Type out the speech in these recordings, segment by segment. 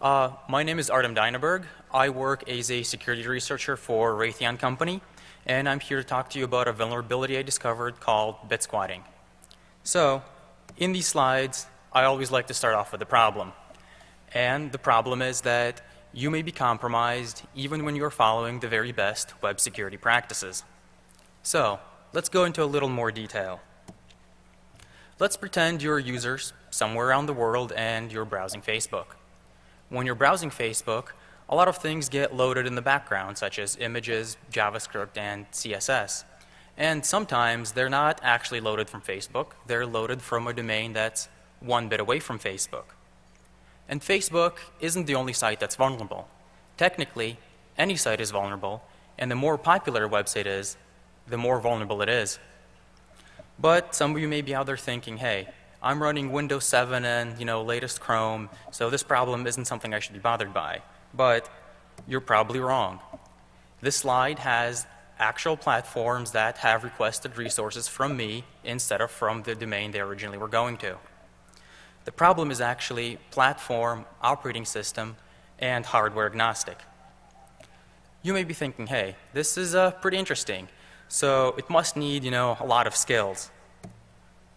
My name is Artem Dynaberg. I work as a security researcher for Raytheon Company, and I'm here to talk to you about a vulnerability I discovered called bit squatting. So, in these slides, I always like to start off with the problem. And the problem is that you may be compromised even when you're following the very best web security practices. So, let's go into a little more detail. Let's pretend you're a user somewhere around the world and you're browsing Facebook. When you're browsing Facebook, a lot of things get loaded in the background, such as images, JavaScript, and CSS. And sometimes they're not actually loaded from Facebook. They're loaded from a domain that's one bit away from Facebook. And Facebook isn't the only site that's vulnerable. Technically, any site is vulnerable, and the more popular a website is, the more vulnerable it is. But some of you may be out there thinking, hey, I'm running Windows 7 and, latest Chrome, so this problem isn't something I should be bothered by. But you're probably wrong. This slide has actual platforms that have requested resources from me instead of from the domain they originally were going to. The problem is actually platform, operating system, and hardware agnostic. You may be thinking, hey, this is pretty interesting, so it must need, a lot of skills.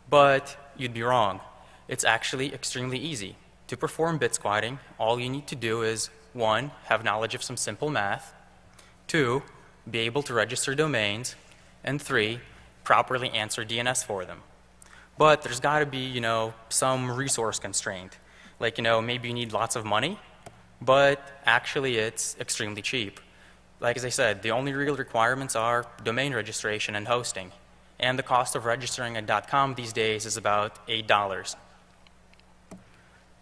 But you'd be wrong. It's actually extremely easy. To perform bit squatting, all you need to do is 1, have knowledge of some simple math, 2, be able to register domains, and 3, properly answer DNS for them. But there's got to be, some resource constraint. Like, maybe you need lots of money, but actually it's extremely cheap. Like as I said, the only real requirements are domain registration and hosting. And the cost of registering a .com these days is about $8.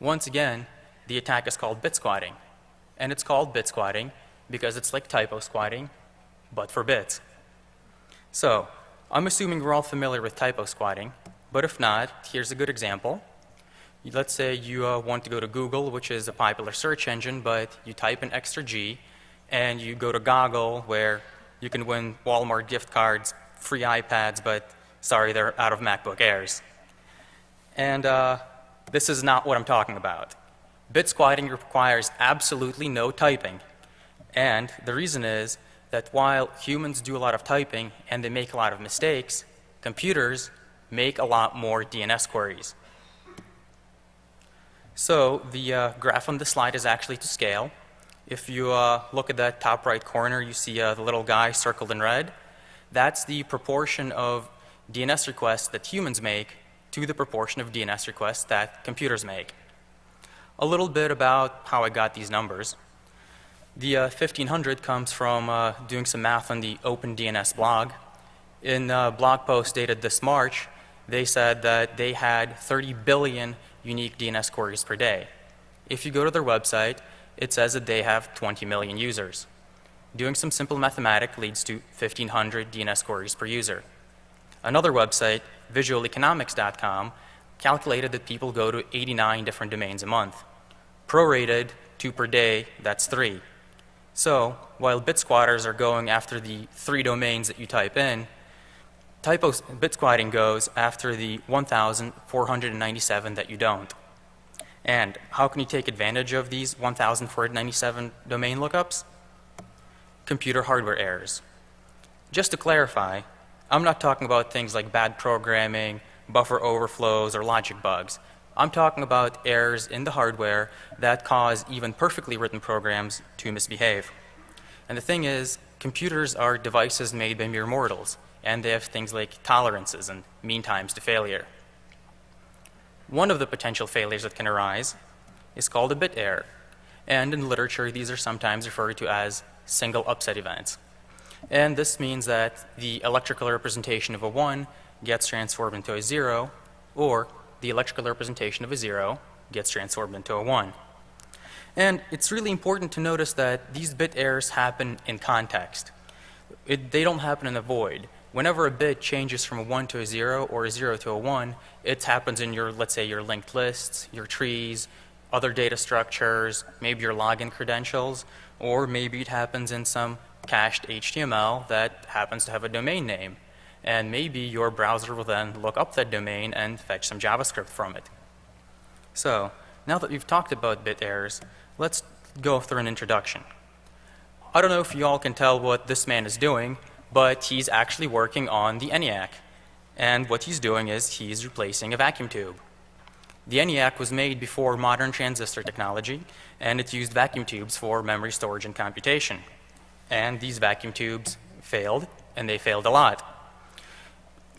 Once again, the attack is called bit squatting. And it's called bit squatting because it's like typo squatting, but for bits. So, I'm assuming we're all familiar with typo squatting, but if not, here's a good example. Let's say you want to go to Google, which is a popular search engine, but you type in extra G, and you go to Goggle, where you can win Walmart gift cards, free iPads, but sorry, they're out of MacBook Airs. And this is not what I'm talking about. Bit squatting requires absolutely no typing. And the reason is that while humans do a lot of typing and they make a lot of mistakes, computers make a lot more DNS queries. So the graph on this slide is actually to scale. If you look at that top right corner, you see the little guy circled in red. That's the proportion of DNS requests that humans make to the proportion of DNS requests that computers make. A little bit about how I got these numbers. The 1500 comes from doing some math on the OpenDNS blog. In a blog post dated this March, they said that they had 30 billion unique DNS queries per day. If you go to their website, it says that they have 20 million users. Doing some simple mathematics leads to 1,500 DNS queries per user. Another website, visualeconomics.com, calculated that people go to 89 different domains a month. Prorated, 2 per day, that's 3. So, while bit squatters are going after the 3 domains that you type in, bit squatting goes after the 1,497 that you don't. And how can you take advantage of these 1,497 domain lookups? Computer hardware errors. Just to clarify, I'm not talking about things like bad programming, buffer overflows, or logic bugs. I'm talking about errors in the hardware that cause even perfectly written programs to misbehave. And the thing is, computers are devices made by mere mortals, and they have things like tolerances and mean times to failure. One of the potential failures that can arise is called a bit error. And in literature, these are sometimes referred to as single upset events. And this means that the electrical representation of a 1 gets transformed into a 0, or the electrical representation of a 0 gets transformed into a 1. And it's really important to notice that these bit errors happen in context. They don't happen in a void. Whenever a bit changes from a 1 to a 0 or a 0 to a 1, it happens in your, let's say, your linked lists, your trees, other data structures, maybe your login credentials, or maybe it happens in some cached HTML that happens to have a domain name. And maybe your browser will then look up that domain and fetch some JavaScript from it. So now that we've talked about bit errors, let's go through an introduction. I don't know if you all can tell what this man is doing, but he's actually working on the ENIAC. And what he's doing is he's replacing a vacuum tube. The ENIAC was made before modern transistor technology, and it used vacuum tubes for memory storage and computation. And these vacuum tubes failed, and they failed a lot.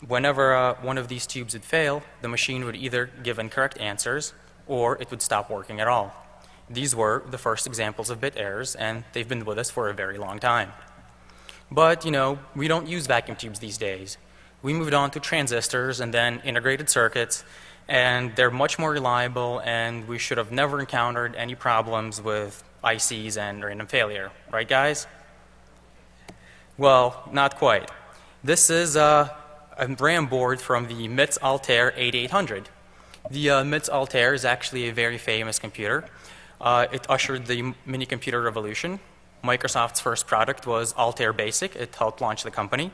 Whenever one of these tubes would fail, the machine would either give incorrect answers, or it would stop working at all. These were the first examples of bit errors, and they've been with us for a very long time. But, you know, we don't use vacuum tubes these days. We moved on to transistors and then integrated circuits, and they're much more reliable, and we should have never encountered any problems with ICs and random failure. Right, guys? Well, not quite. This is a RAM board from the MITS Altair 8800. The MITS Altair is actually a very famous computer. It ushered the mini-computer revolution. Microsoft's first product was Altair Basic. It helped launch the company.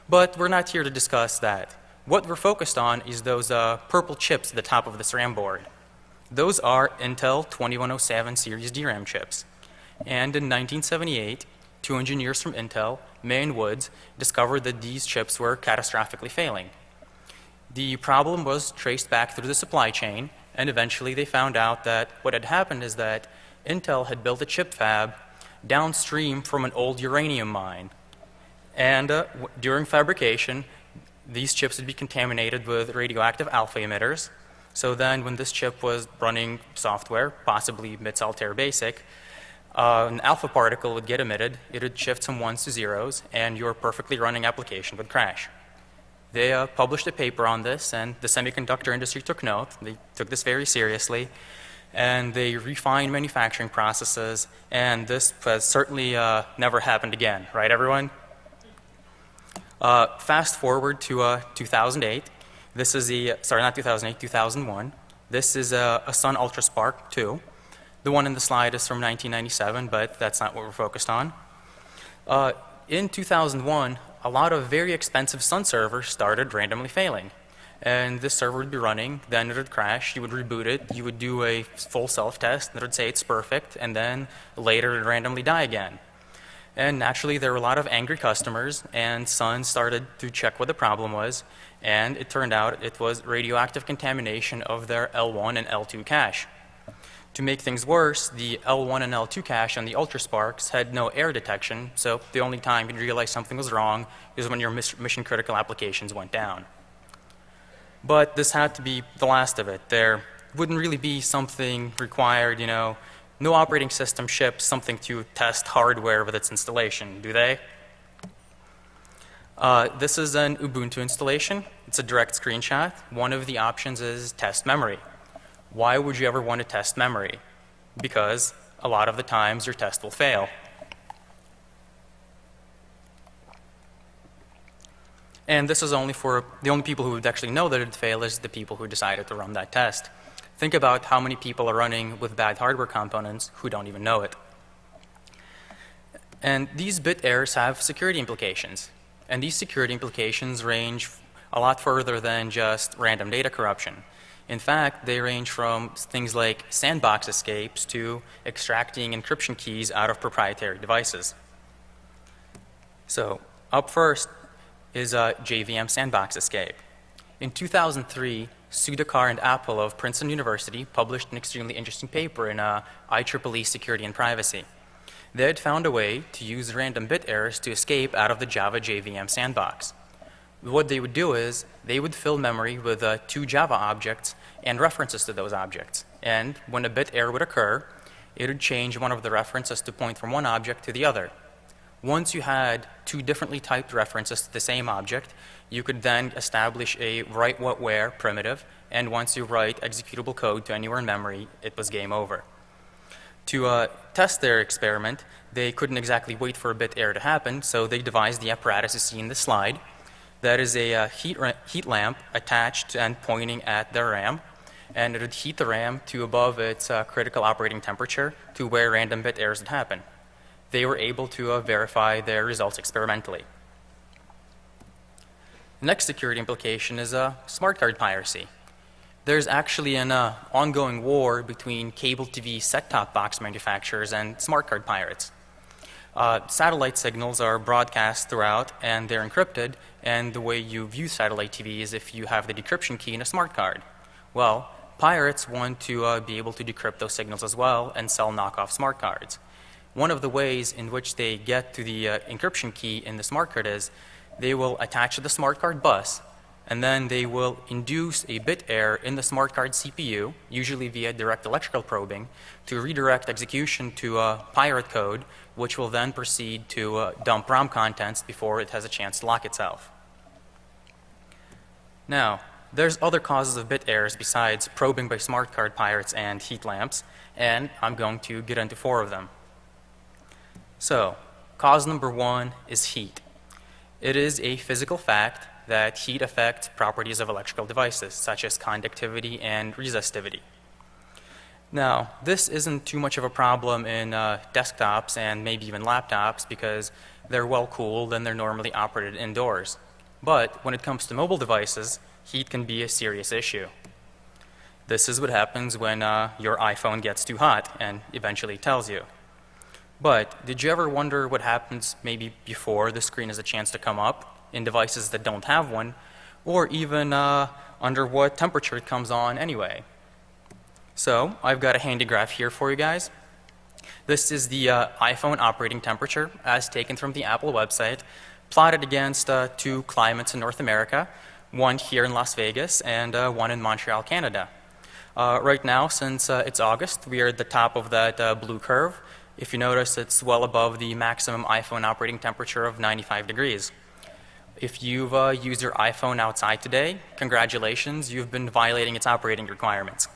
But we're not here to discuss that. What we're focused on is those purple chips at the top of this RAM board. Those are Intel 2107 series DRAM chips. And in 1978, two engineers from Intel, May and Woods, discovered that these chips were catastrophically failing. The problem was traced back through the supply chain, and eventually they found out that what had happened is that Intel had built a chip fab downstream from an old uranium mine. And during fabrication, these chips would be contaminated with radioactive alpha emitters. So then when this chip was running software, possibly MITS Altair Basic, an alpha particle would get emitted, it would shift some ones to zeros, and your perfectly running application would crash. They published a paper on this, and the semiconductor industry took note. They took this very seriously, and they refined manufacturing processes, and this has certainly never happened again, right, everyone? Fast forward to 2008. This is the, sorry, not 2008, 2001. This is a Sun UltraSpark 2. The one in the slide is from 1997, but that's not what we're focused on. In 2001, a lot of very expensive Sun servers started randomly failing. And this server would be running, then it would crash, you would reboot it, you would do a full self-test, and it would say it's perfect, and then later it would randomly die again. And naturally, there were a lot of angry customers, and Sun started to check what the problem was, and it turned out it was radioactive contamination of their L1 and L2 cache. To make things worse, the L1 and L2 cache on the UltraSparks had no error detection, so the only time you'd realize something was wrong is when your mission-critical applications went down. But this had to be the last of it. There wouldn't really be something required, you know. No operating system ships something to test hardware with its installation, do they? This is an Ubuntu installation. It's a direct screenshot. One of the options is test memory. Why would you ever want to test memory? Because a lot of the times your test will fail. And this is only for the only people who would actually know that it would fail is the people who decided to run that test. Think about how many people are running with bad hardware components who don't even know it. And these bit errors have security implications. And these security implications range a lot further than just random data corruption. In fact, they range from things like sandbox escapes to extracting encryption keys out of proprietary devices. So up first is a JVM sandbox escape. In 2003, Sudhakar and Apple of Princeton University published an extremely interesting paper in IEEE Security and Privacy. They had found a way to use random bit errors to escape out of the Java JVM sandbox. What they would do is they would fill memory with two Java objects and references to those objects. And when a bit error would occur, it would change one of the references to point from one object to the other. Once you had two differently typed references to the same object, you could then establish a write what where primitive, and once you write executable code to anywhere in memory, it was game over. To test their experiment, they couldn't exactly wait for a bit error to happen, so they devised the apparatus you see in this slide. That is a heat lamp attached and pointing at their RAM, and it would heat the RAM to above its critical operating temperature to where random bit errors would happen. They were able to verify their results experimentally. The next security implication is smart card piracy. There's actually an ongoing war between cable TV set-top box manufacturers and smart card pirates. Satellite signals are broadcast throughout and they're encrypted, and the way you view satellite TV is if you have the decryption key in a smart card. Well, pirates want to be able to decrypt those signals as well and sell knockoff smart cards. One of the ways in which they get to the encryption key in the smart card is they will attach to the smart card bus, and then they will induce a bit error in the smart card CPU, usually via direct electrical probing, to redirect execution to pirate code, which will then proceed to dump ROM contents before it has a chance to lock itself. Now, there's other causes of bit errors besides probing by smart card pirates and heat lamps, and I'm going to get into 4 of them. So, cause number 1 is heat. It is a physical fact that heat affects properties of electrical devices, such as conductivity and resistivity. Now, this isn't too much of a problem in desktops and maybe even laptops because they're well cooled and they're normally operated indoors. But when it comes to mobile devices, heat can be a serious issue. This is what happens when your iPhone gets too hot and eventually tells you. But did you ever wonder what happens maybe before the screen has a chance to come up in devices that don't have one, or even under what temperature it comes on anyway? So I've got a handy graph here for you guys. This is the iPhone operating temperature as taken from the Apple website, plotted against 2 climates in North America, one here in Las Vegas and one in Montreal, Canada. Right now, since it's August, we are at the top of that blue curve. If you notice, it's well above the maximum iPhone operating temperature of 95 degrees. If you've used your iPhone outside today, congratulations, you've been violating its operating requirements.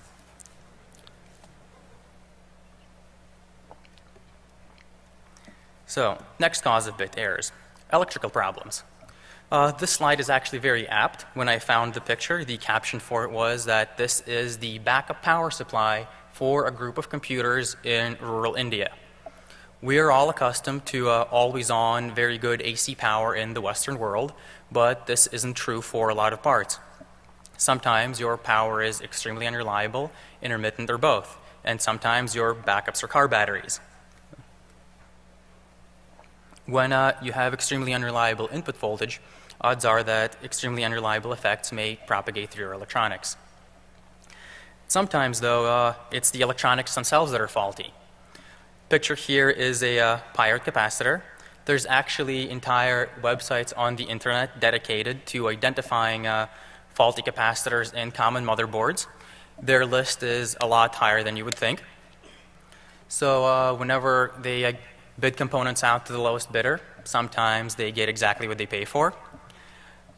So, next cause of bit errors, electrical problems. This slide is actually very apt. When I found the picture, the caption for it was that this is the backup power supply for a group of computers in rural India. We are all accustomed to always on, very good AC power in the Western world, but this isn't true for a lot of parts. Sometimes your power is extremely unreliable, intermittent, or both, and sometimes your backups are car batteries. When you have extremely unreliable input voltage, odds are that extremely unreliable effects may propagate through your electronics. Sometimes, though, it's the electronics themselves that are faulty. Picture here is a pirate capacitor. There's actually entire websites on the internet dedicated to identifying faulty capacitors in common motherboards. Their list is a lot higher than you would think. So whenever they bid components out to the lowest bidder, sometimes they get exactly what they pay for.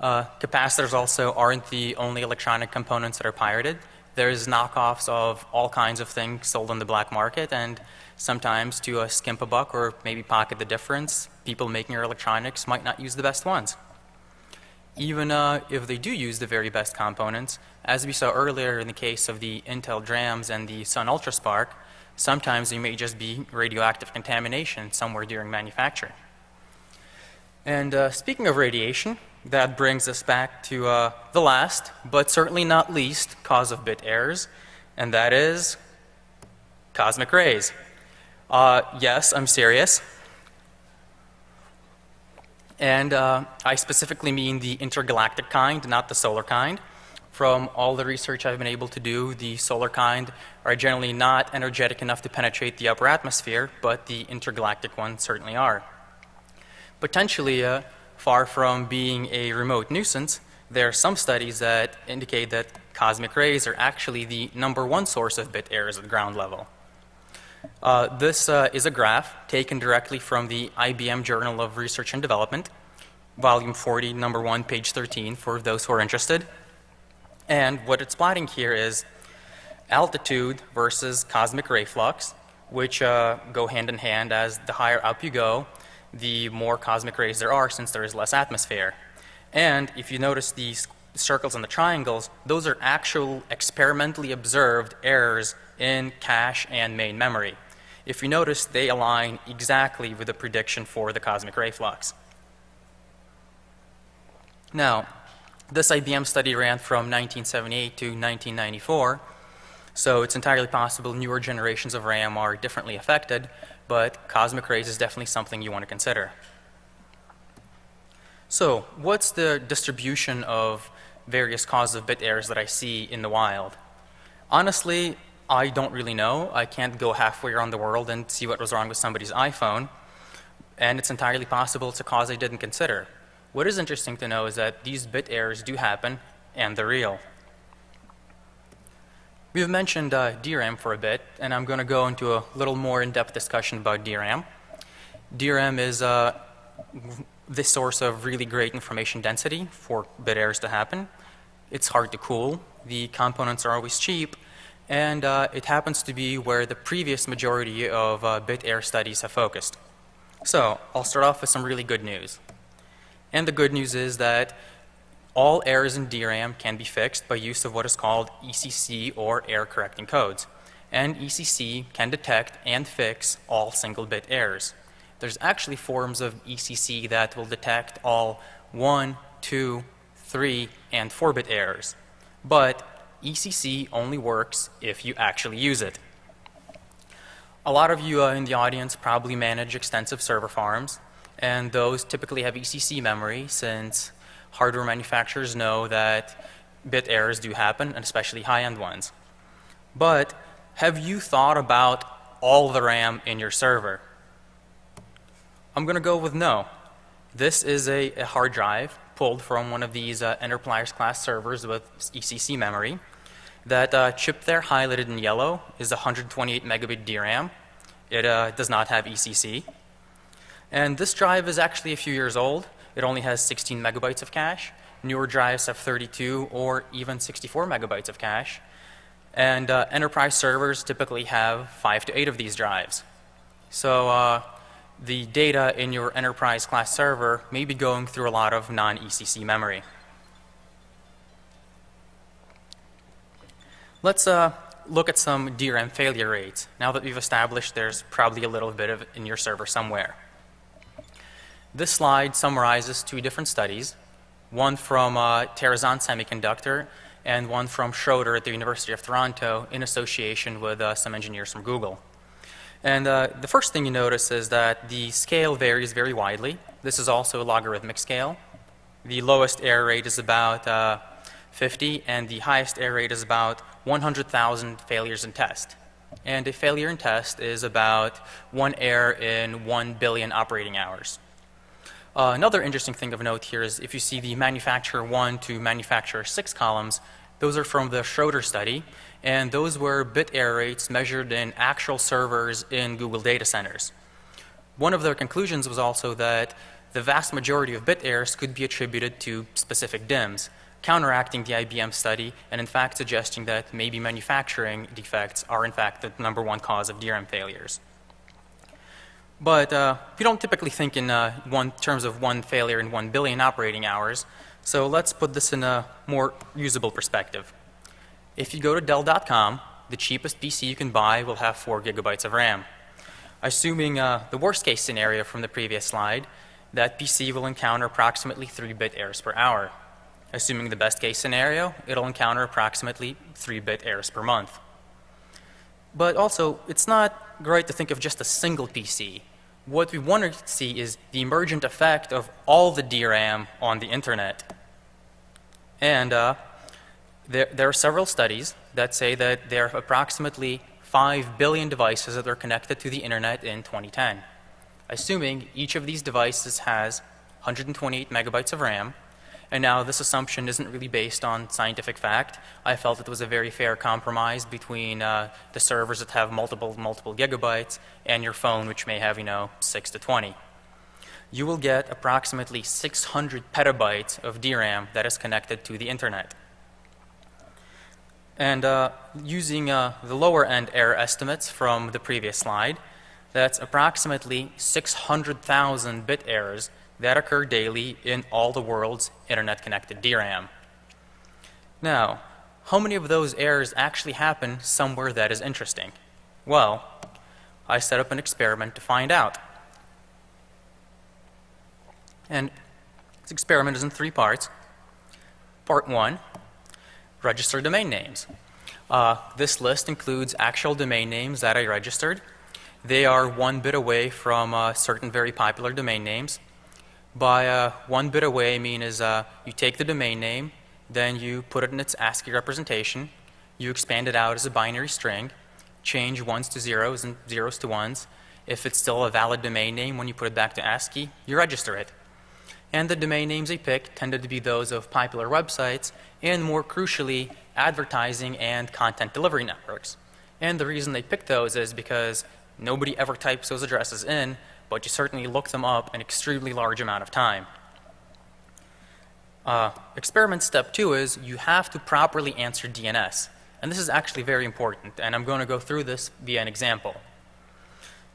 Capacitors also aren't the only electronic components that are pirated. There's knockoffs of all kinds of things sold on the black market, and sometimes to skimp a buck or maybe pocket the difference, people making your electronics might not use the best ones. Even if they do use the very best components, as we saw earlier in the case of the Intel DRAMs and the Sun UltraSpark, sometimes there may just be radioactive contamination somewhere during manufacturing. And speaking of radiation, that brings us back to the last, but certainly not least, cause of bit errors, and that is cosmic rays. Yes, I'm serious. And I specifically mean the intergalactic kind, not the solar kind. From all the research I've been able to do, the solar kind are generally not energetic enough to penetrate the upper atmosphere, but the intergalactic ones certainly are. Potentially, far from being a remote nuisance, there are some studies that indicate that cosmic rays are actually the #1 source of bit errors at ground level. This is a graph taken directly from the IBM Journal of Research and Development, volume 40, number 1, page 13, for those who are interested. And what it's plotting here is altitude versus cosmic ray flux, which go hand in hand. As the higher up you go, the more cosmic rays there are, since there is less atmosphere. And if you notice these circles and the triangles, those are actual experimentally observed errors in cache and main memory. If you notice, they align exactly with the prediction for the cosmic ray flux. Now, This IBM study ran from 1978 to 1994, so it's entirely possible newer generations of RAM are differently affected, but cosmic rays is definitely something you want to consider. So what's the distribution of various causes of bit errors that I see in the wild? Honestly, I don't really know. I can't go halfway around the world and see what was wrong with somebody's iPhone, and it's entirely possible it's a cause I didn't consider. What is interesting to know is that these bit errors do happen, and they're real. We've mentioned DRAM for a bit, and I'm going to go into a little more in-depth discussion about DRAM. DRAM is the source of really great information density for bit errors to happen. It's hard to cool, the components are always cheap, and it happens to be where the previous majority of bit error studies have focused. So I'll start off with some really good news. And the good news is that all errors in DRAM can be fixed by use of what is called ECC, or error correcting codes. And ECC can detect and fix all single bit errors. There's actually forms of ECC that will detect all 1, 2, 3, and 4-bit errors. But ECC only works if you actually use it. A lot of you in the audience probably manage extensive server farms, and those typically have ECC memory, since hardware manufacturers know that bit errors do happen, and especially high-end ones. But have you thought about all the RAM in your server? I'm going to go with no. This is a hard drive pulled from one of these enterprise class servers with ECC memory. That chip there highlighted in yellow is 128 megabit DRAM. It does not have ECC. And this drive is actually a few years old. It only has 16 megabytes of cache. Newer drives have 32 or even 64 megabytes of cache. And enterprise servers typically have 5 to 8 of these drives. So the data in your enterprise class server may be going through a lot of non-ECC memory. Let's look at some DRAM failure rates. Now that we've established there's probably a little bit of it in your server somewhere. This slide summarizes 2 different studies, one from Terrazon Semiconductor and one from Schroeder at the University of Toronto in association with some engineers from Google. And the first thing you notice is that the scale varies very widely. This is also a logarithmic scale. The lowest error rate is about 50, and the highest error rate is about 100,000 failures in test. And a failure in test is about 1 error in 1 billion operating hours. Another interesting thing of note here is if you see the manufacturer 1 to manufacturer 6 columns, those are from the Schroeder study, and those were bit error rates measured in actual servers in Google data centers. One of their conclusions was also that the vast majority of bit errors could be attributed to specific DIMMs, counteracting the IBM study and in fact suggesting that maybe manufacturing defects are in fact the #1 cause of DRAM failures. But we don't typically think in terms of 1 failure in 1 billion operating hours, so let's put this in a more usable perspective. If you go to Dell.com, the cheapest PC you can buy will have 4 gigabytes of RAM. Assuming the worst case scenario from the previous slide, that PC will encounter approximately 3-bit errors per hour. Assuming the best case scenario, it'll encounter approximately 3-bit errors per month. But also, it's not right to think of just a single PC. What we want to see is the emergent effect of all the DRAM on the internet. And there are several studies that say that there are approximately 5 billion devices that are connected to the internet in 2010. Assuming each of these devices has 128 megabytes of RAM, and now this assumption isn't really based on scientific fact. I felt it was a very fair compromise between the servers that have multiple gigabytes and your phone, which may have 6 to 20. You will get approximately 600 petabytes of DRAM that is connected to the internet. And using the lower end error estimates from the previous slide, that's approximately 600,000 bit errors that occur daily in all the world's internet-connected DRAM. Now, how many of those errors actually happen somewhere that is interesting? Well, I set up an experiment to find out. And this experiment is in 3 parts. Part 1, register domain names. This list includes actual domain names that I registered. They are 1 bit away from certain very popular domain names. By 1 bit away, I mean is you take the domain name, then you put it in its ASCII representation, you expand it out as a binary string, change 1s to 0s and 0s to 1s. If it's still a valid domain name when you put it back to ASCII, you register it. And the domain names I picked tended to be those of popular websites and, more crucially, advertising and content delivery networks. And the reason they picked those is because nobody ever types those addresses in, but you certainly look them up an extremely large amount of time. Experiment step 2 is you have to properly answer DNS. And this is actually very important, and I'm going to go through this via an example.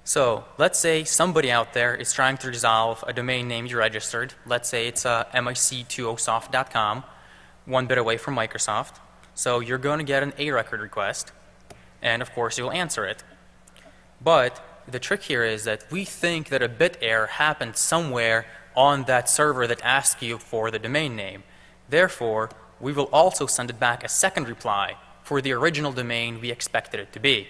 So let's say somebody out there is trying to resolve a domain name you registered. Let's say it's mic20soft.com, 1 bit away from Microsoft. So you're going to get an A record request, and of course you'll answer it. But the trick here is that we think that a bit error happened somewhere on that server that asked you for the domain name. Therefore, we will also send it back a second reply for the original domain we expected it to be.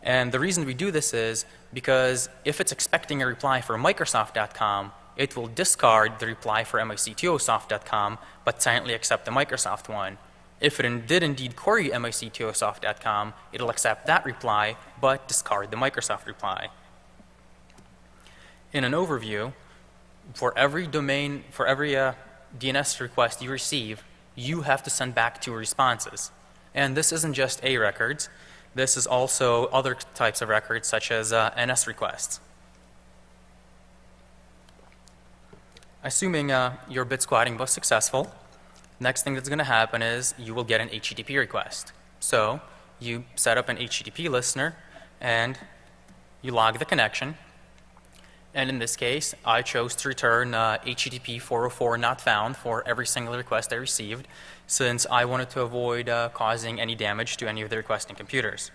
And the reason we do this is because if it's expecting a reply for Microsoft.com, it will discard the reply for mic20soft.com, but silently accept the Microsoft one. If it did indeed query mic20soft.com, it'll accept that reply, but discard the Microsoft reply. In an overview, for every DNS request you receive, you have to send back 2 responses. And this isn't just A records. This is also other types of records, such as NS requests. Assuming your bit squatting was successful, next thing that's going to happen is you will get an HTTP request. So you set up an HTTP listener, and you log the connection. And in this case, I chose to return HTTP 404 not found for every single request I received, since I wanted to avoid causing any damage to any of the requesting computers.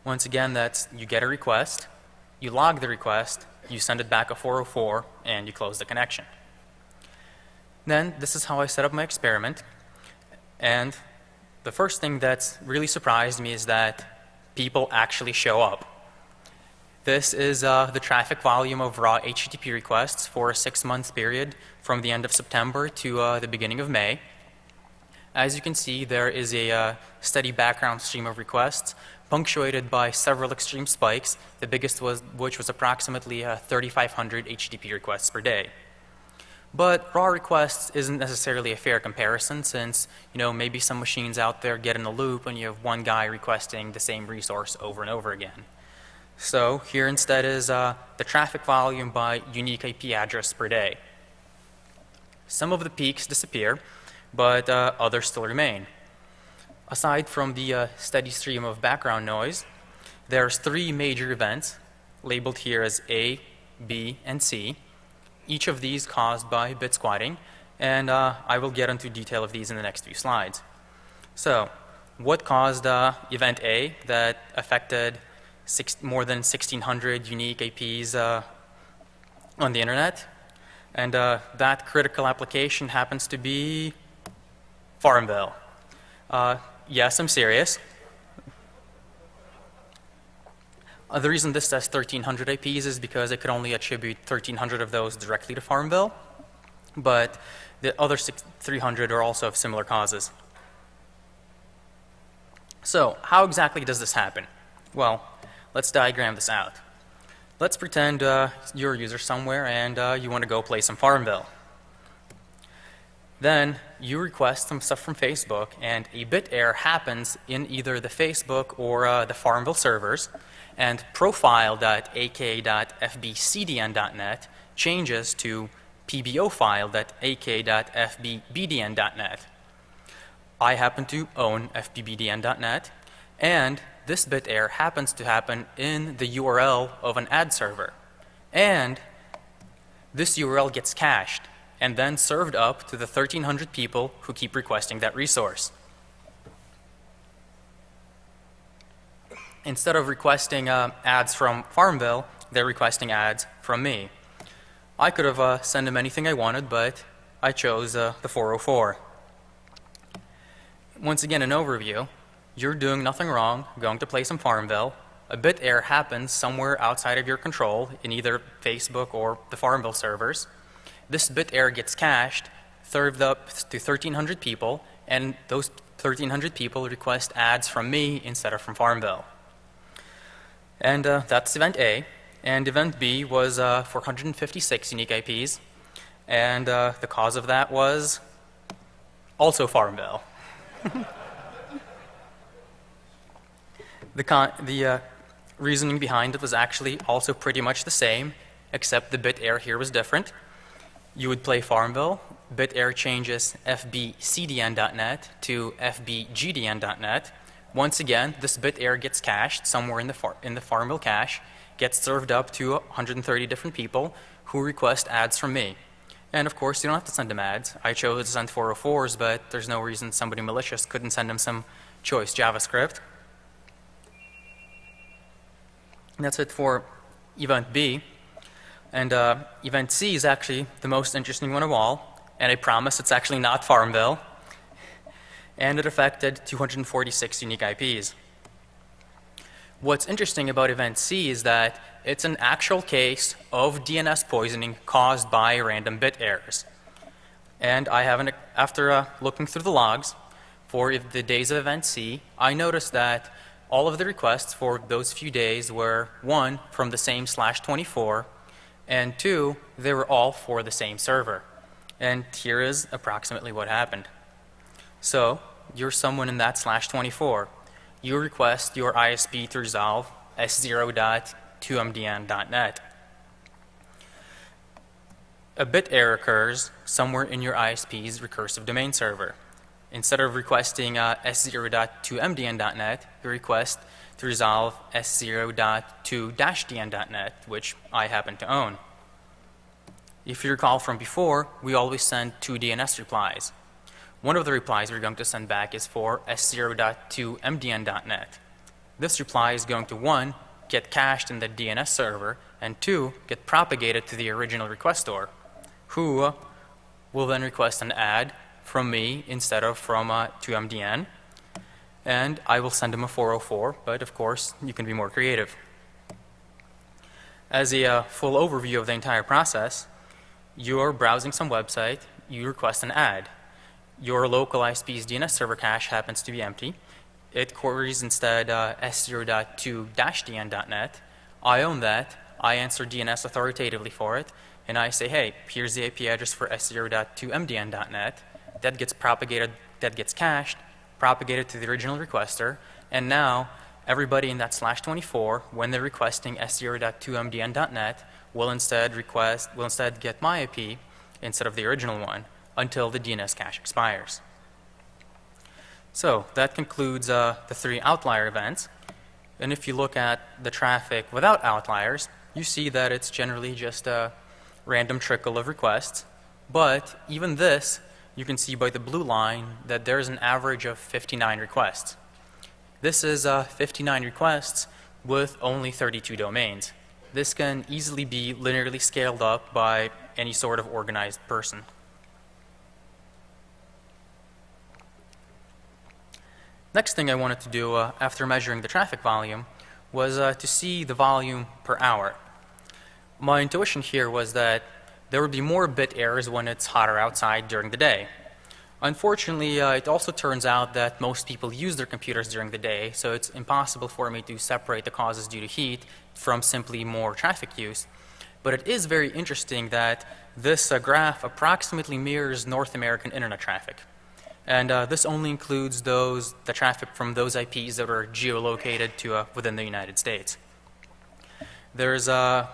Once again, you get a request, you log the request, you send it back a 404, and you close the connection. Then this is how I set up my experiment. And the first thing that's really surprised me is that people actually show up. This is the traffic volume of raw HTTP requests for a 6-month period from the end of September to the beginning of May. As you can see, there is a steady background stream of requests punctuated by several extreme spikes, the biggest which was approximately 3,500 HTTP requests per day. But raw requests isn't necessarily a fair comparison, since maybe some machines out there get in a loop and you have one guy requesting the same resource over and over again. So here instead is the traffic volume by unique IP address per day. Some of the peaks disappear, but others still remain. Aside from the steady stream of background noise, there's 3 major events labeled here as A, B, and C. Each of these caused by bit squatting, and I will get into detail of these in the next few slides. So, what caused event A that affected more than 1,600 unique IPs on the internet? And that critical application happens to be Farmville. Yes, I'm serious. The reason this says 1,300 IPs is because I could only attribute 1,300 of those directly to Farmville, but the other 300 are also of similar causes. So, how exactly does this happen? Well, let's diagram this out. Let's pretend you're a user somewhere and you want to go play some Farmville. Then you request some stuff from Facebook, and a bit error happens in either the Facebook or the Farmville servers, and profile.ak.fbcdn.net changes to pbofile.ak.fbbdn.net. I happen to own fbbdn.net, and this bit error happens to happen in the URL of an ad server. And this URL gets cached and then served up to the 1,300 people who keep requesting that resource. Instead of requesting ads from Farmville, they're requesting ads from me. I could have sent them anything I wanted, but I chose the 404. Once again, an overview. You're doing nothing wrong, going to play some Farmville. A bit error happens somewhere outside of your control in either Facebook or the Farmville servers. This bit error gets cached, served up to 1,300 people, and those 1,300 people request ads from me instead of from Farmville. And that's event A. And event B was 456 unique IPs. And the cause of that was also Farmville. The reasoning behind it was actually also pretty much the same, except the bit error here was different. You would play Farmville, bit error changes fbcdn.net to fbgdn.net. Once again, this bit error gets cached somewhere in the Farmville cache, gets served up to 130 different people who request ads from me. And of course, you don't have to send them ads. I chose to send 404s, but there's no reason somebody malicious couldn't send them some choice JavaScript. And that's it for event B. And event C is actually the most interesting one of all. And I promise it's actually not Farmville. And it affected 246 unique IPs. What's interesting about event C is that it's an actual case of DNS poisoning caused by random bit errors. And I haven't, after looking through the logs for the days of event C, I noticed that all of the requests for those few days were, 1, from the same /24, and 2, they were all for the same server. And here is approximately what happened. So you're someone in that /24. You request your ISP to resolve s0.2mdn.net. A bit error occurs somewhere in your ISP's recursive domain server. Instead of requesting s0.2mdn.net, you request to resolve s0.2-dn.net, which I happen to own. If you recall from before, we always send 2 DNS replies. One of the replies we're going to send back is for s0.2mdn.net. This reply is going to, 1, get cached in the DNS server, and 2, get propagated to the original requestor, who will then request an ad from me instead of from 2mdn, and I will send him a 404, but of course you can be more creative. As a full overview of the entire process, you're browsing some website, you request an ad. Your local ISP's DNS server cache happens to be empty. It queries instead s0.2-dn.net. I own that. I answer DNS authoritatively for it, and I say, hey, here's the IP address for s0.2mdn.net. That gets propagated, that gets cached, propagated to the original requester, and now everybody in that /24, when they're requesting s0.2mdn.net, will instead get my IP instead of the original one until the DNS cache expires. So that concludes the 3 outlier events. And if you look at the traffic without outliers, you see that it's generally just a random trickle of requests. But even this, you can see by the blue line that there's an average of 59 requests. This is 59 requests with only 32 domains. This can easily be linearly scaled up by any sort of organized person. Next thing I wanted to do after measuring the traffic volume was to see the volume per hour. My intuition here was that there would be more bit errors when it's hotter outside during the day. Unfortunately, it also turns out that most people use their computers during the day, so it's impossible for me to separate the causes due to heat from simply more traffic use. But it is very interesting that this graph approximately mirrors North American internet traffic. And this only includes the traffic from those IPs that are geolocated to within the United States. There's a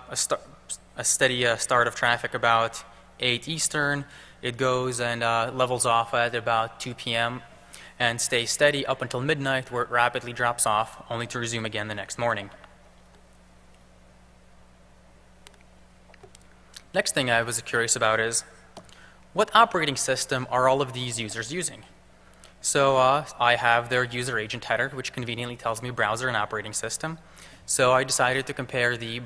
steady start of traffic about 8 Eastern. It goes and levels off at about 2 p.m. and stays steady up until midnight, where it rapidly drops off, only to resume again the next morning. Next thing I was curious about is, what operating system are all of these users using? So I have their user agent header, which conveniently tells me browser and operating system. So I decided to compare the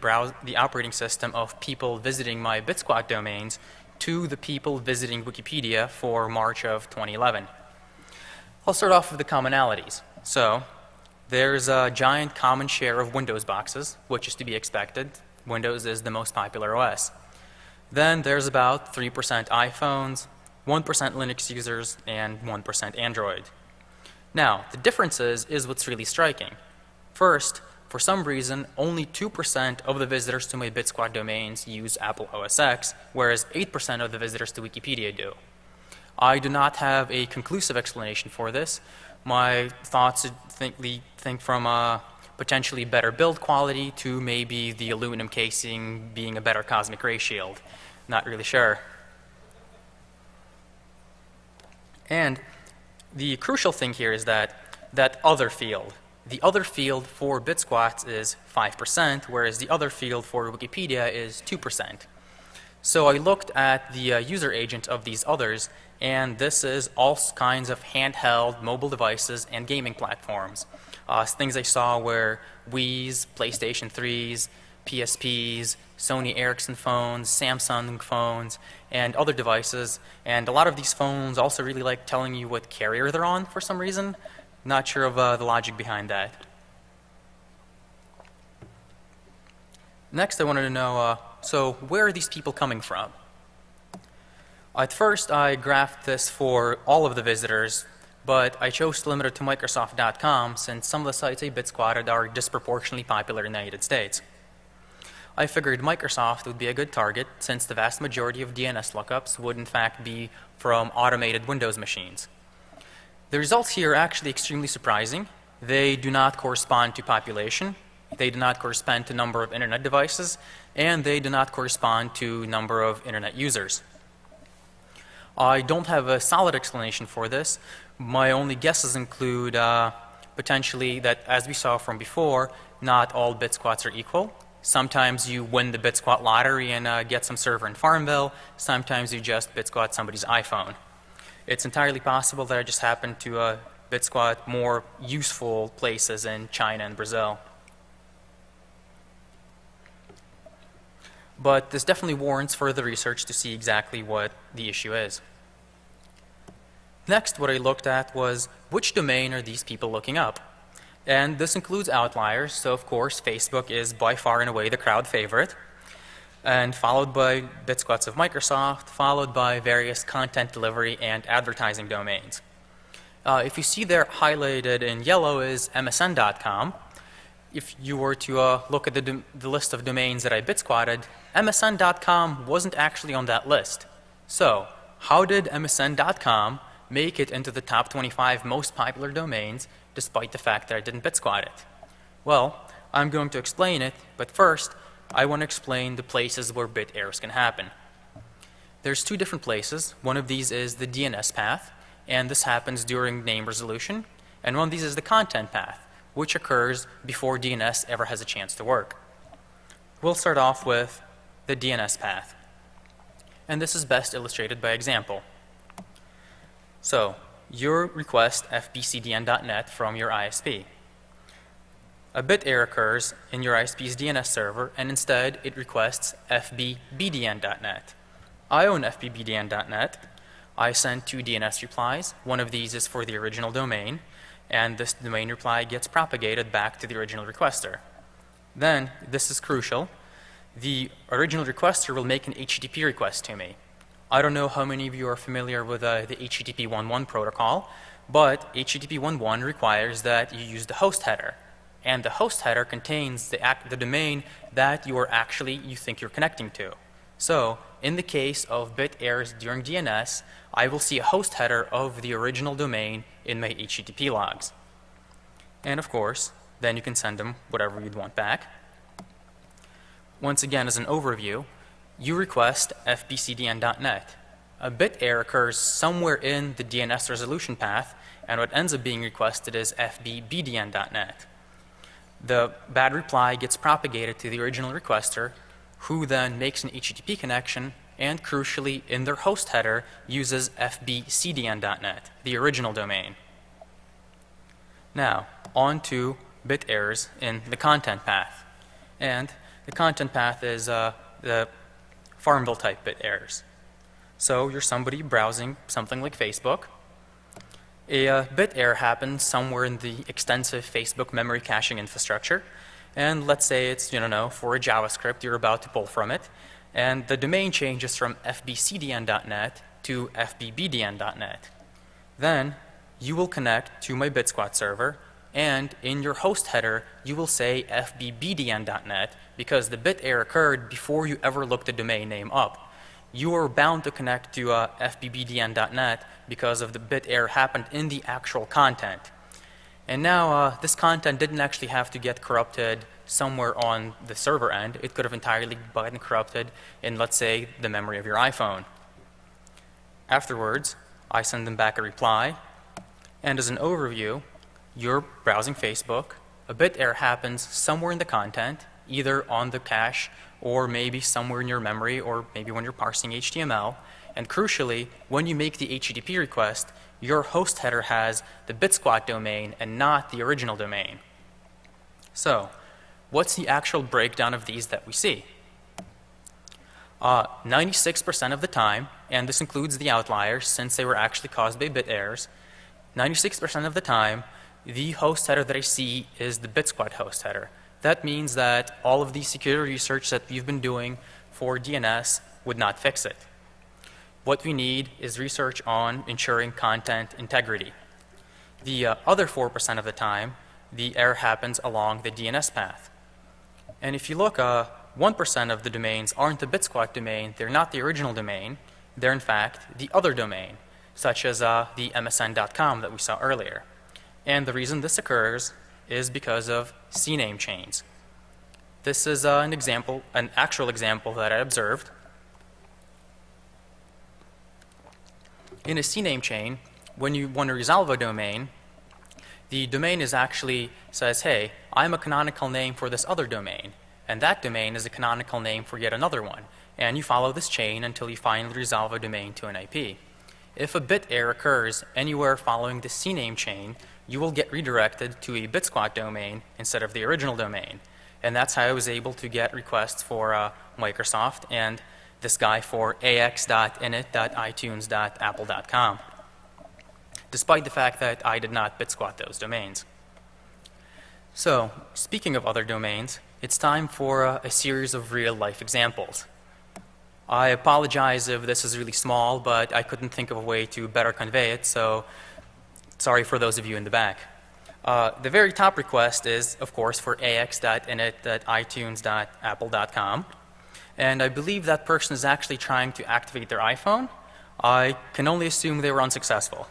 operating system of people visiting my BitSquat domains to the people visiting Wikipedia for March of 2011. I'll start off with the commonalities. So there's a giant common share of Windows boxes, which is to be expected. Windows is the most popular OS. Then there's about 3% iPhones, 1% Linux users, and 1% Android. Now, the differences is what's really striking. First, for some reason, only 2% of the visitors to my BitSquad domains use Apple OS X, whereas 8% of the visitors to Wikipedia do. I do not have a conclusive explanation for this. My thoughts think from potentially better build quality to maybe the aluminum casing being a better cosmic ray shield. Not really sure. And the crucial thing here is that other field. The other field for BitSquats is 5%, whereas the other field for Wikipedia is 2%. So I looked at the user agent of these others, and this is all kinds of handheld mobile devices and gaming platforms. Things I saw were Wii's, PlayStation 3s, PSPs, Sony Ericsson phones, Samsung phones, and other devices. And a lot of these phones also really like telling you what carrier they're on for some reason. Not sure of the logic behind that. Next, I wanted to know, so where are these people coming from? At first, I graphed this for all of the visitors, but I chose to limit it to Microsoft.com since some of the sites I BitSquatted are disproportionately popular in the United States. I figured Microsoft would be a good target since the vast majority of DNS lookups would in fact be from automated Windows machines. The results here are actually extremely surprising. They do not correspond to population, they do not correspond to number of internet devices, and they do not correspond to number of internet users. I don't have a solid explanation for this. My only guesses include potentially that, as we saw from before, not all BitSquats are equal. Sometimes you win the BitSquat lottery and get some server in Farmville. Sometimes you just BitSquat somebody's iPhone. It's entirely possible that I just happened to BitSquat more useful places in China and Brazil. But this definitely warrants further research to see exactly what the issue is. Next, what I looked at was which domain are these people looking up? And this includes outliers, so of course Facebook is by far and away the crowd favorite, and followed by BitSquats of Microsoft, followed by various content delivery and advertising domains. If you see there highlighted in yellow is MSN.com. If you were to look at the list of domains that I BitSquatted, MSN.com wasn't actually on that list. So how did MSN.com make it into the top 25 most popular domains despite the fact that I didn't BitSquat it? Well, I'm going to explain it, but first I want to explain the places where bit errors can happen. There's two different places. One of these is the DNS path, and this happens during name resolution, and one of these is the content path, which occurs before DNS ever has a chance to work. We'll start off with the DNS path, and this is best illustrated by example. So you request fbcdn.net from your ISP. A bit error occurs in your ISP's DNS server, and instead it requests fbbdn.net. I own fbbdn.net. I send two DNS replies. One of these is for the original domain, and this domain reply gets propagated back to the original requester. Then, this is crucial, the original requester will make an HTTP request to me. I don't know how many of you are familiar with the HTTP 1.1 protocol, but HTTP 1.1 requires that you use the host header. And the host header contains the domain that you think you're connecting to. So, in the case of bit errors during DNS, I will see a host header of the original domain in my HTTP logs. And of course, then you can send them whatever you'd want back. Once again, as an overview, you request fbcdn.net. A bit error occurs somewhere in the DNS resolution path, and what ends up being requested is fbbdn.net. The bad reply gets propagated to the original requester, who then makes an HTTP connection and, crucially, in their host header, uses fbcdn.net, the original domain. Now, on to bit errors in the content path. And the content path is the Farmville type bit errors. So you're somebody browsing something like Facebook. A bit error happens somewhere in the extensive Facebook memory caching infrastructure. And let's say it's, for a JavaScript you're about to pull from it. And the domain changes from fbcdn.net to fbbdn.net. Then you will connect to my BitSquat server, and in your host header you will say fbbdn.net because the bit error occurred before you ever looked the domain name up. You are bound to connect to fbbdn.net because of the bit error happened in the actual content. And now this content didn't actually have to get corrupted somewhere on the server end. It could have entirely been corrupted in, let's say, the memory of your iPhone. Afterwards, I send them back a reply. And as an overview, you're browsing Facebook. A bit error happens somewhere in the content, either on the cache or maybe somewhere in your memory or maybe when you're parsing HTML. And crucially, when you make the HTTP request, your host header has the BitSquat domain and not the original domain. So, what's the actual breakdown of these that we see? 96% of the time, and this includes the outliers since they were actually caused by bit errors, 96% of the time, the host header that I see is the BitSquat host header. That means that all of the security research that we've been doing for DNS would not fix it. What we need is research on ensuring content integrity. The other 4% of the time, the error happens along the DNS path. And if you look, 1% of the domains aren't the BitSquat domain. They're not the original domain. They're, in fact, the other domain, such as the msn.com that we saw earlier. And the reason this occurs is because of CNAME chains. This is an actual example that I observed. In a CNAME chain, when you want to resolve a domain, the domain actually says, hey, I'm a canonical name for this other domain, and that domain is a canonical name for yet another one. And you follow this chain until you finally resolve a domain to an IP. If a bit error occurs anywhere following the CNAME chain, you will get redirected to a BitSquat domain instead of the original domain. And that's how I was able to get requests for Microsoft and this guy for ax.init.itunes.apple.com, despite the fact that I did not BitSquat those domains. So, speaking of other domains, it's time for a series of real-life examples. I apologize if this is really small, but I couldn't think of a way to better convey it, so sorry for those of you in the back. The very top request is, of course, for ax.init.itunes.apple.com. And I believe that person is actually trying to activate their iPhone. I can only assume they were unsuccessful.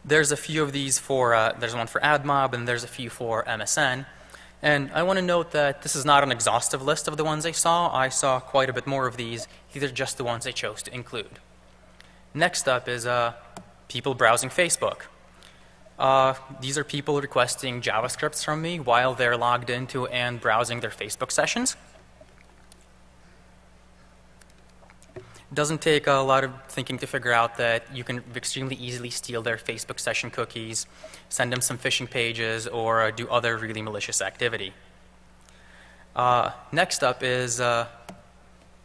There's a few of these there's one for AdMob and there's a few for MSN. And I want to note that this is not an exhaustive list of the ones I saw. I saw quite a bit more of these. These are just the ones I chose to include. Next up is people browsing Facebook. These are people requesting JavaScripts from me while they're logged into and browsing their Facebook sessions. It doesn't take a lot of thinking to figure out that you can extremely easily steal their Facebook session cookies, send them some phishing pages, or do other really malicious activity. Next up is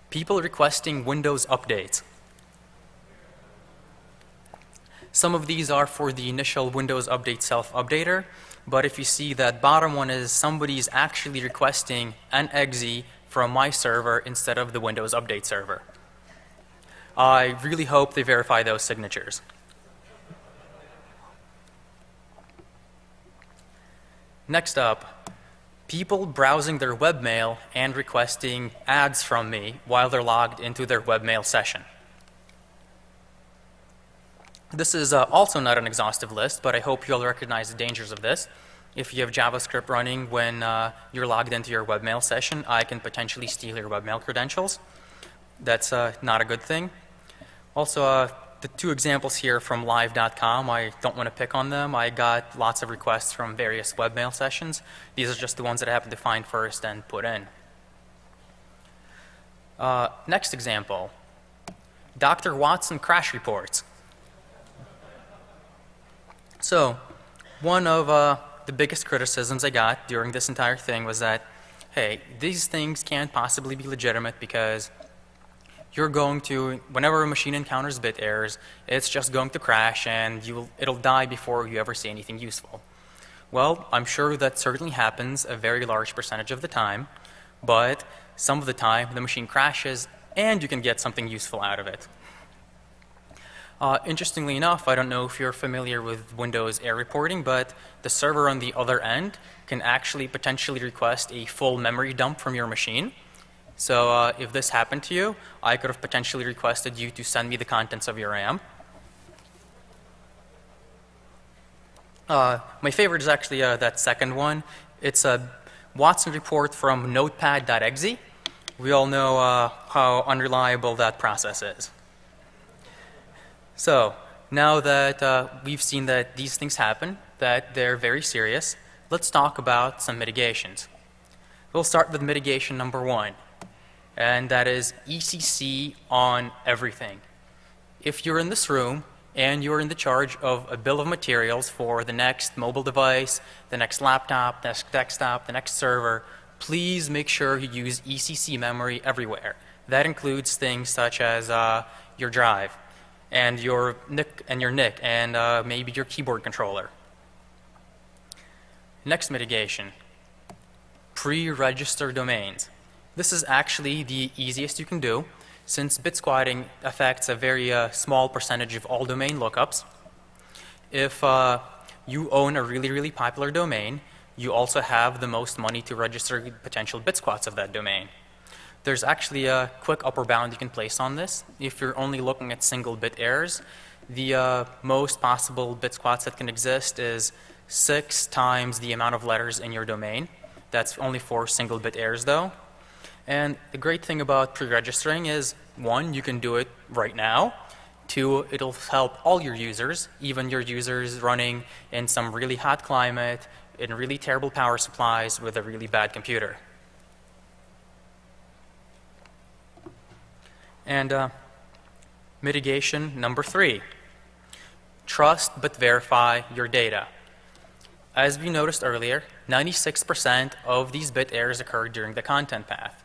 people requesting Windows updates. Some of these are for the initial Windows Update self-updater, but if you see that bottom one is somebody's actually requesting an exe from my server instead of the Windows Update server. I really hope they verify those signatures. Next up, people browsing their webmail and requesting ads from me while they're logged into their webmail session. This is also not an exhaustive list, but I hope you all recognize the dangers of this. If you have JavaScript running when you're logged into your webmail session, I can potentially steal your webmail credentials. That's not a good thing. Also, the two examples here from live.com, I don't want to pick on them. I got lots of requests from various webmail sessions. These are just the ones that I happened to find first and put in. Next example, Dr. Watson crash reports. So, one of the biggest criticisms I got during this entire thing was that hey, these things can't possibly be legitimate because you're going to, whenever a machine encounters bit errors, it's just going to crash and it'll die before you ever see anything useful. Well, I'm sure that certainly happens a very large percentage of the time, but some of the time the machine crashes and you can get something useful out of it. Interestingly enough, I don't know if you're familiar with Windows error reporting, but the server on the other end can actually potentially request a full memory dump from your machine. So if this happened to you, I could have potentially requested you to send me the contents of your RAM. My favorite is actually that second one. It's a Watson report from notepad.exe. We all know how unreliable that process is. So now that we've seen that these things happen, that they're very serious, let's talk about some mitigations. We'll start with mitigation number 1, and that is ECC on everything. If you're in this room and you're in the charge of a bill of materials for the next mobile device, the next laptop, the next desktop, the next server, please make sure you use ECC memory everywhere. That includes things such as your drive and your NIC and maybe your keyboard controller. Next mitigation, pre-register domains. This is actually the easiest you can do, since bit squatting affects a very small percentage of all domain lookups. If you own a really popular domain, you also have the most money to register potential bit squats of that domain. There's actually a quick upper bound you can place on this. If you're only looking at single bit errors, the most possible bit squats that can exist is 6 times the amount of letters in your domain. That's only for single bit errors though. And the great thing about pre-registering is, 1, you can do it right now. 2, it'll help all your users, even your users running in some really hot climate, in really terrible power supplies with a really bad computer. And mitigation number 3, trust but verify your data. As we noticed earlier, 96% of these bit errors occur during the content path.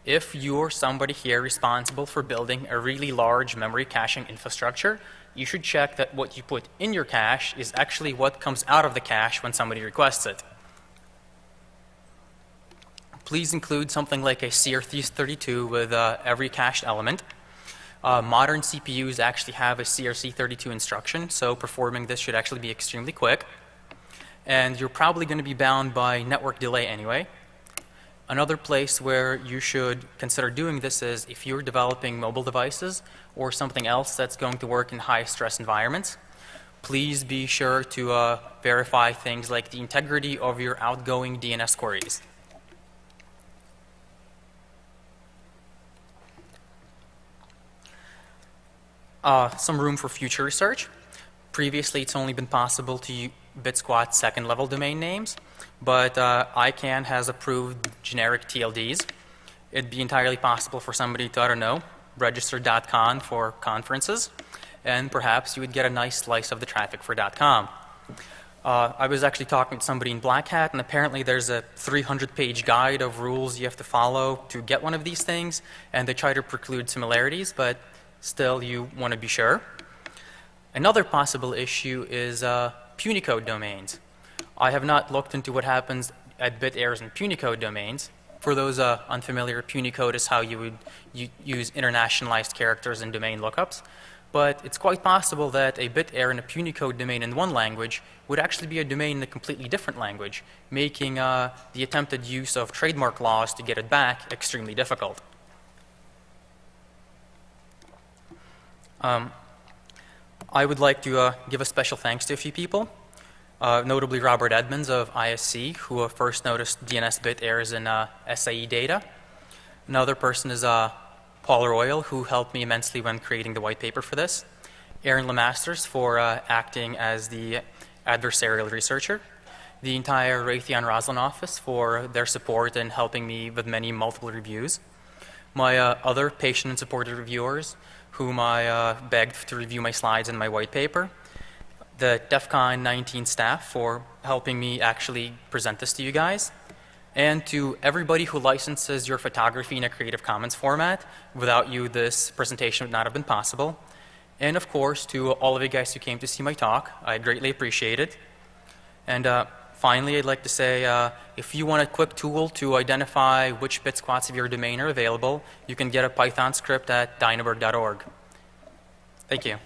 If you're somebody here responsible for building a really large memory caching infrastructure, you should check that what you put in your cache is actually what comes out of the cache when somebody requests it. Please include something like a CRC32 with every cached element. Modern CPUs actually have a CRC32 instruction, so performing this should actually be extremely quick. And you're probably going to be bound by network delay anyway. Another place where you should consider doing this is if you're developing mobile devices or something else that's going to work in high stress environments. Please be sure to verify things like the integrity of your outgoing DNS queries. Some room for future research. Previously, it's only been possible to bit squat second level domain names, but ICANN has approved generic TLDs. It'd be entirely possible for somebody to, I don't know, register .con for conferences, and perhaps you would get a nice slice of the traffic for .com. I was actually talking to somebody in Black Hat, and apparently there's a 300-page guide of rules you have to follow to get one of these things, and they try to preclude similarities, but still you want to be sure. Another possible issue is Punycode domains. I have not looked into what happens at bit errors in Punycode domains. For those unfamiliar, Punycode is how you would use internationalized characters in domain lookups. But it's quite possible that a bit error in a Punycode domain in one language would actually be a domain in a completely different language, making the attempted use of trademark laws to get it back extremely difficult. I would like to give a special thanks to a few people, notably Robert Edmonds of ISC, who first noticed DNS bit errors in SAE data. Another person is Paul Royal, who helped me immensely when creating the white paper for this. Aaron Lemasters for acting as the adversarial researcher. The entire Raytheon Roslin office for their support and helping me with many multiple reviews. My other patient and supported reviewers, whom I begged to review my slides in my white paper. The DEFCON 19 staff for helping me actually present this to you guys. And to everybody who licenses your photography in a Creative Commons format, without you, this presentation would not have been possible. And of course, to all of you guys who came to see my talk, I greatly appreciate it. And finally, I'd like to say, if you want a quick tool to identify which bit squats of your domain are available, you can get a Python script at dynaberg.org. Thank you.